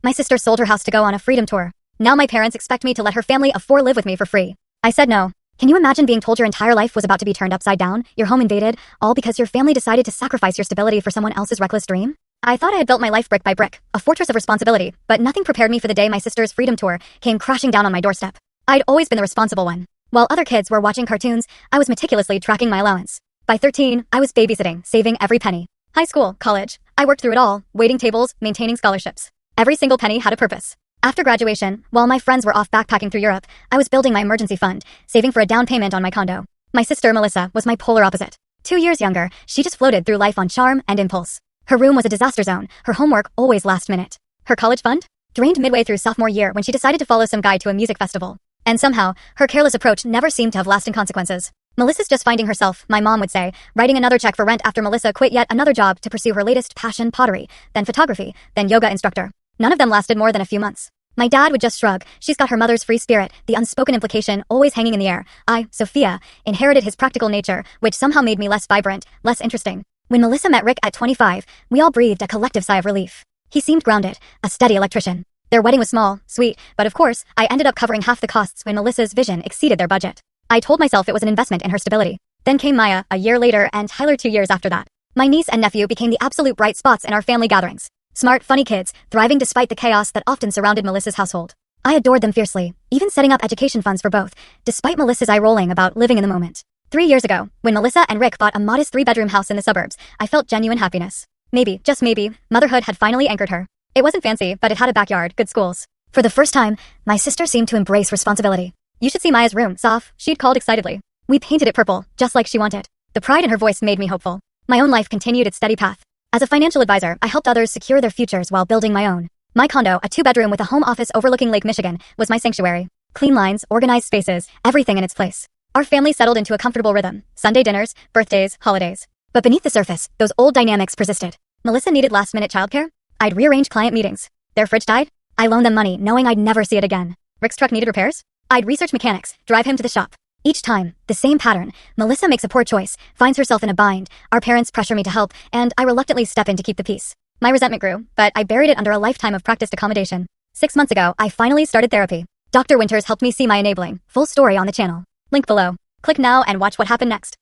My sister sold her house to go on a freedom tour. Now my parents expect me to let her family of 4 live with me for free. I said no. Can you imagine being told your entire life was about to be turned upside down, your home invaded, all because your family decided to sacrifice your stability for someone else's reckless dream? I thought I had built my life brick by brick, a fortress of responsibility, but nothing prepared me for the day my sister's freedom tour came crashing down on my doorstep. I'd always been the responsible one. While other kids were watching cartoons, I was meticulously tracking my allowance. By 13, I was babysitting, saving every penny. High school, college, I worked through it all, waiting tables, maintaining scholarships. Every single penny had a purpose. After graduation, while my friends were off backpacking through Europe, I was building my emergency fund, saving for a down payment on my condo. My sister, Melissa, was my polar opposite. 2 years younger, she just floated through life on charm and impulse. Her room was a disaster zone, her homework always last minute. Her college fund? Drained midway through sophomore year when she decided to follow some guy to a music festival. And somehow, her careless approach never seemed to have lasting consequences. Melissa's just finding herself, my mom would say, writing another check for rent after Melissa quit yet another job to pursue her latest passion, pottery, then photography, then yoga instructor. None of them lasted more than a few months. My dad would just shrug. She's got her mother's free spirit, the unspoken implication always hanging in the air. I, Sophia, inherited his practical nature, which somehow made me less vibrant, less interesting. When Melissa met Rick at 25, we all breathed a collective sigh of relief. He seemed grounded, a steady electrician. Their wedding was small, sweet, but of course, I ended up covering half the costs when Melissa's vision exceeded their budget. I told myself it was an investment in her stability. Then came Maya, a year later, and Tyler 2 years after that. My niece and nephew became the absolute bright spots in our family gatherings. Smart, funny kids, thriving despite the chaos that often surrounded Melissa's household. I adored them fiercely, even setting up education funds for both, despite Melissa's eye-rolling about living in the moment. 3 years ago, when Melissa and Rick bought a modest 3-bedroom house in the suburbs, I felt genuine happiness. Maybe, just maybe, motherhood had finally anchored her. It wasn't fancy, but it had a backyard, good schools. For the first time, my sister seemed to embrace responsibility. You should see Maya's room, Soph, she'd called excitedly. We painted it purple, just like she wanted. The pride in her voice made me hopeful. My own life continued its steady path. As a financial advisor, I helped others secure their futures while building my own. My condo, a 2-bedroom with a home office overlooking Lake Michigan, was my sanctuary. Clean lines, organized spaces, everything in its place. Our family settled into a comfortable rhythm. Sunday dinners, birthdays, holidays. But beneath the surface, those old dynamics persisted. Melissa needed last-minute childcare. I'd rearrange client meetings. Their fridge died. I loaned them money, knowing I'd never see it again. Rick's truck needed repairs. I'd research mechanics, drive him to the shop. Each time, the same pattern. Melissa makes a poor choice, finds herself in a bind, our parents pressure me to help, and I reluctantly step in to keep the peace. My resentment grew, but I buried it under a lifetime of practiced accommodation. 6 months ago, I finally started therapy. Dr. Winters helped me see my enabling. Full story on the channel. Link below. Click now and watch what happened next.